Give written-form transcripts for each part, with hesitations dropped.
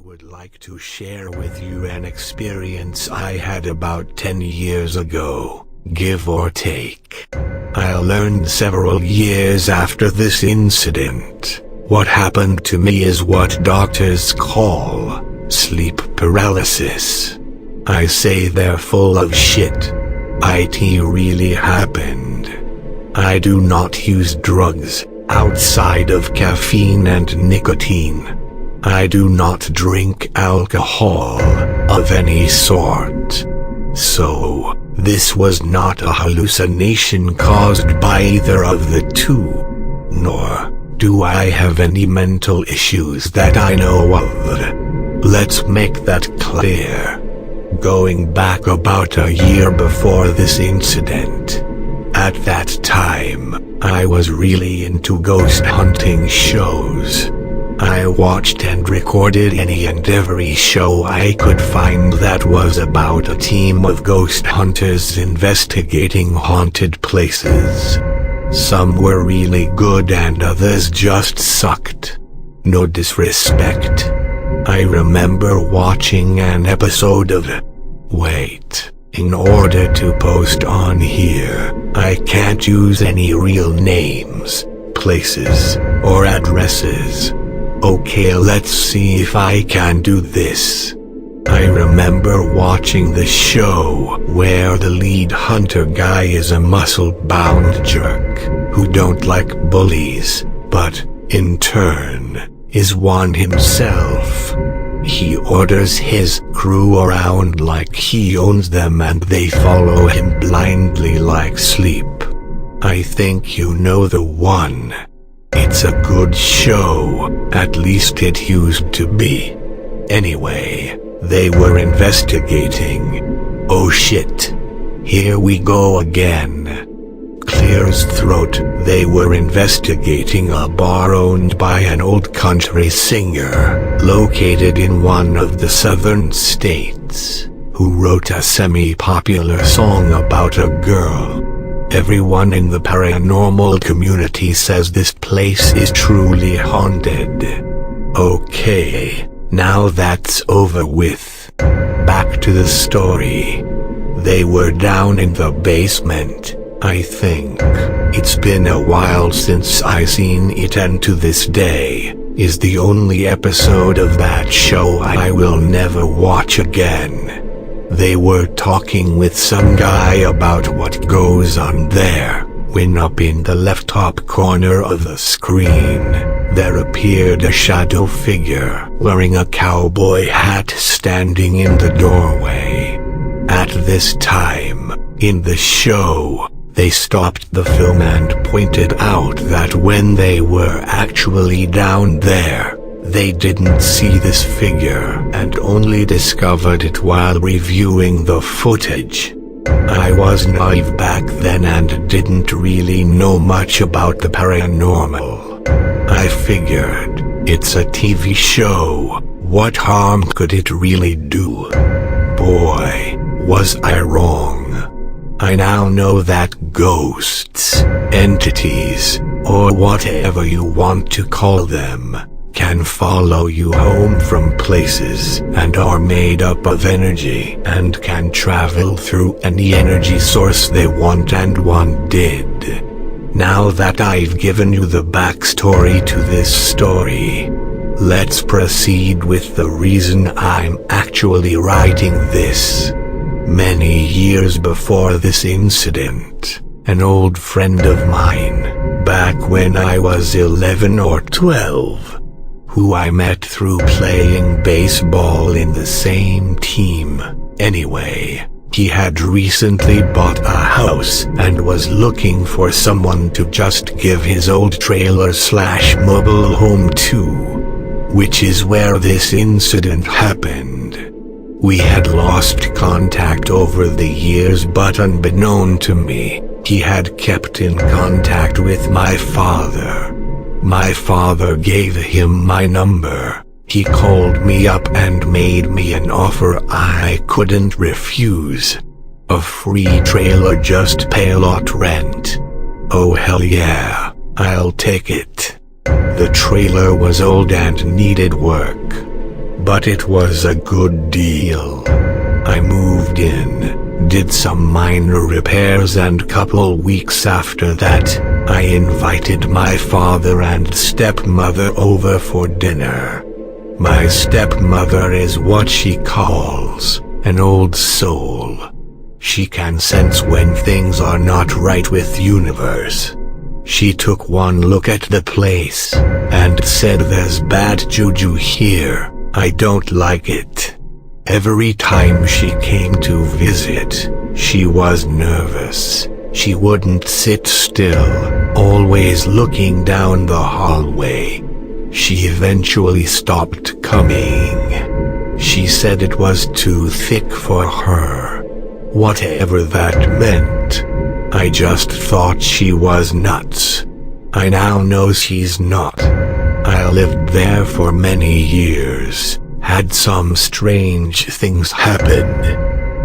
would like to share with you an experience I had about 10 years ago, give or take. I learned several years after this incident. What happened to me is what doctors call sleep paralysis. I say they're full of shit. It really happened. I do not use drugs outside of caffeine and nicotine. I do not drink alcohol of any sort. So, this was not a hallucination caused by either of the two. Nor do I have any mental issues that I know of. Let's make that clear. Going back about a year before this incident. At that time, I was really into ghost hunting shows. I watched and recorded any and every show I could find that was about a team of ghost hunters investigating haunted places. Some were really good and others just sucked. No disrespect. I remember watching an episode of Wait, in order to post on here, I can't use any real names, places, or addresses. Okay, let's see if I can do this. I remember watching the show where the lead hunter guy is a muscle-bound jerk who don't like bullies, but, in turn, is one himself. He orders his crew around like he owns them and they follow him blindly like sleep. I think you know the one. It's a good show, at least it used to be. Anyway, they were investigating. Oh shit. Here we go again. Clears throat. They were investigating a bar owned by an old country singer, located in one of the southern states, who wrote a semi-popular song about a girl. Everyone in the paranormal community says this place is truly haunted. Okay, now that's over with. Back to the story. They were down in the basement, I think. It's been a while since I seen it, and to this day, is the only episode of that show I will never watch again. They were talking with some guy about what goes on there, when up in the left top corner of the screen, there appeared a shadow figure wearing a cowboy hat standing in the doorway. At this time, in the show, they stopped the film and pointed out that when they were actually down there, they didn't see this figure and only discovered it while reviewing the footage. I was naive back then and didn't really know much about the paranormal. I figured, it's a TV show, what harm could it really do? Boy, was I wrong. I now know that ghosts, entities, or whatever you want to call them, can follow you home from places and are made up of energy and can travel through any energy source they want, and one did. Now that I've given you the backstory to this story, let's proceed with the reason I'm actually writing this. Many years before this incident, an old friend of mine, back when I was 11 or 12, who I met through playing baseball in the same team. Anyway, he had recently bought a house and was looking for someone to just give his old trailer/mobile home to, which is where this incident happened. We had lost contact over the years, but unbeknown to me, he had kept in contact with my father. My father gave him my number. He called me up and made me an offer I couldn't refuse. A free trailer, just pay a lot rent. Oh hell yeah, I'll take it. The trailer was old and needed work. but it was a good deal. I moved in, did some minor repairs, and couple weeks after that, I invited my father and stepmother over for dinner. My stepmother is what she calls an old soul. She can sense when things are not right with universe. She took one look at the place and said, "There's bad juju here, I don't like it." Every time she came to visit, she was nervous. She wouldn't sit still, always looking down the hallway. She eventually stopped coming. She said it was too thick for her. Whatever that meant. I just thought she was nuts. I now know she's not. I lived there for many years, had some strange things happen.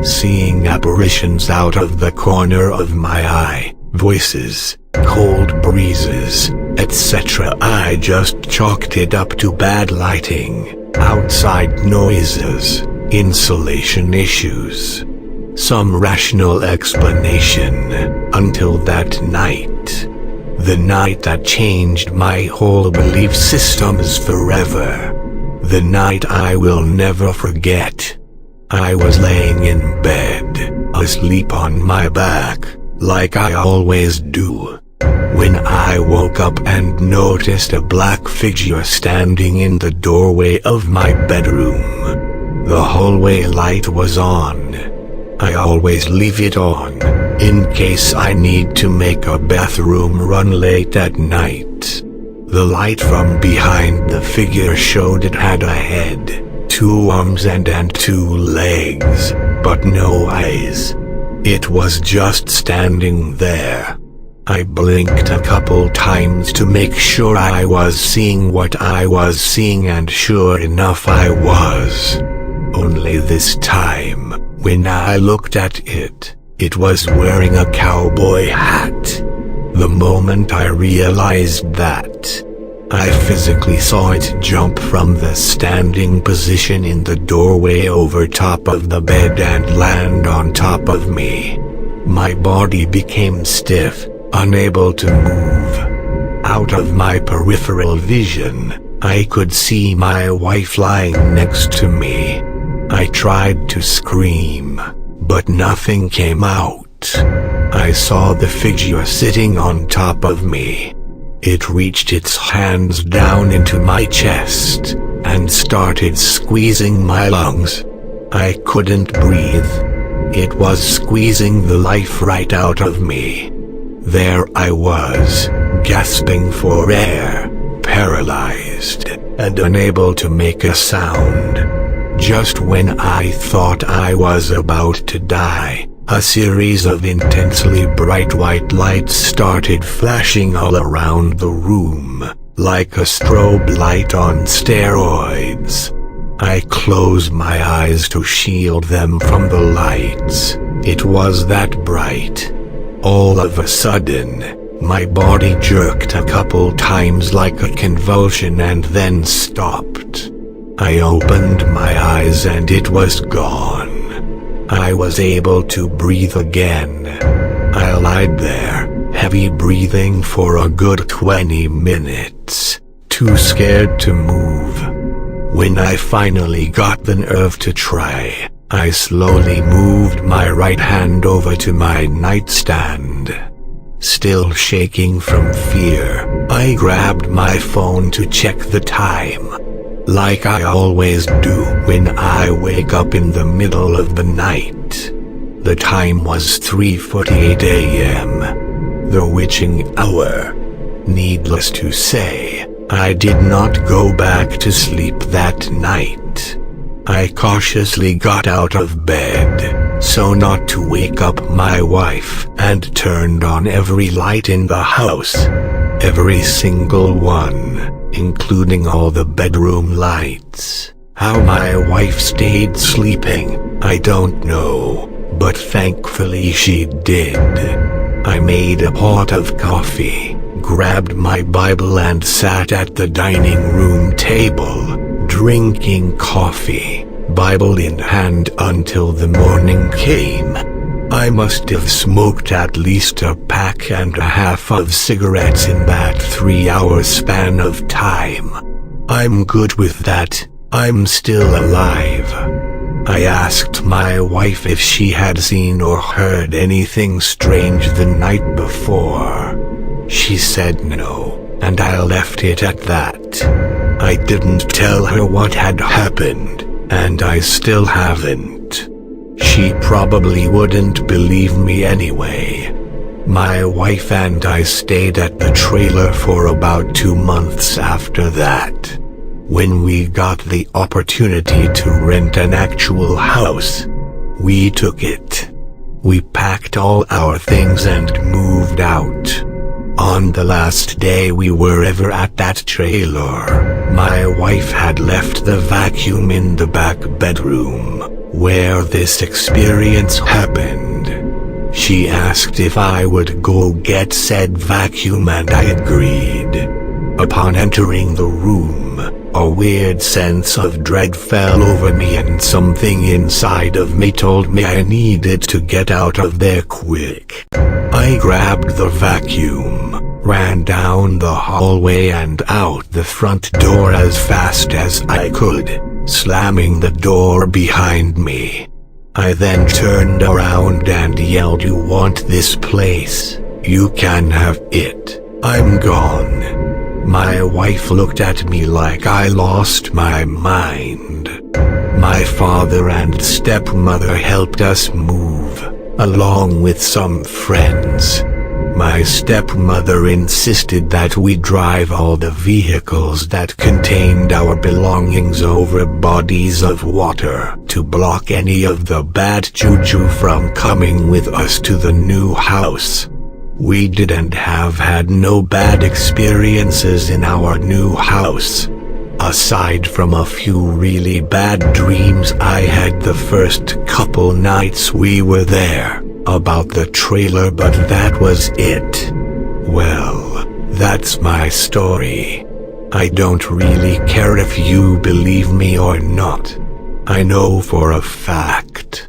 Seeing apparitions out of the corner of my eye, voices, cold breezes, etc. I just chalked it up to bad lighting, outside noises, insulation issues. Some rational explanation, until that night. The night that changed my whole belief systems forever. The night I will never forget. I was laying in bed, asleep on my back, like I always do, when I woke up and noticed a black figure standing in the doorway of my bedroom. The hallway light was on. I always leave it on, in case I need to make a bathroom run late at night. The light from behind the figure showed it had a head, 2 arms and 2 legs, but no eyes. It was just standing there. I blinked a couple times to make sure I was seeing what I was seeing, and sure enough I was. Only this time, when I looked at it, it was wearing a cowboy hat. The moment I realized that, I physically saw it jump from the standing position in the doorway over top of the bed and land on top of me. My body became stiff, unable to move. Out of my peripheral vision, I could see my wife lying next to me. I tried to scream, but nothing came out. I saw the figure sitting on top of me. It reached its hands down into my chest and started squeezing my lungs. I couldn't breathe. It was squeezing the life right out of me. There I was, gasping for air, paralyzed, and unable to make a sound. Just when I thought I was about to die, a series of intensely bright white lights started flashing all around the room, like a strobe light on steroids. I closed my eyes to shield them from the lights. It was that bright. All of a sudden, my body jerked a couple times like a convulsion and then stopped. I opened my eyes and it was gone. I was able to breathe again. I lied there, heavy breathing for a good 20 minutes, too scared to move. When I finally got the nerve to try, I slowly moved my right hand over to my nightstand. Still shaking from fear, I grabbed my phone to check the time. Like I always do when I wake up in the middle of the night. The time was 3:48 a.m., the witching hour. Needless to say, I did not go back to sleep that night. I cautiously got out of bed, so not to wake up my wife, and turned on every light in the house. Every single one, including all the bedroom lights. How my wife stayed sleeping, I don't know, but thankfully she did. I made a pot of coffee, grabbed my Bible and sat at the dining room table, drinking coffee, Bible in hand, until the morning came. I must have smoked at least a pack and a half of cigarettes in that 3-hour span of time. I'm good with that. I'm still alive. I asked my wife if she had seen or heard anything strange the night before. She said no, and I left it at that. I didn't tell her what had happened, and I still haven't. She probably wouldn't believe me anyway. My wife and I stayed at the trailer for about 2 months after that. When we got the opportunity to rent an actual house, we took it. We packed all our things and moved out. On the last day we were ever at that trailer, my wife had left the vacuum in the back bedroom, where this experience happened. She asked if I would go get said vacuum, and I agreed. Upon entering the room, a weird sense of dread fell over me, and something inside of me told me I needed to get out of there quick. I grabbed the vacuum, ran down the hallway and out the front door as fast as I could, slamming the door behind me. I then turned around and yelled, "You want this place? You can have it. I'm gone." My wife looked at me like I lost my mind. My father and stepmother helped us move, along with some friends. My stepmother insisted that we drive all the vehicles that contained our belongings over bodies of water to block any of the bad juju from coming with us to the new house. We didn't have had no bad experiences in our new house. Aside from a few really bad dreams I had the first couple nights we were there, about the trailer, but that was it. Well, that's my story. I don't really care if you believe me or not. I know for a fact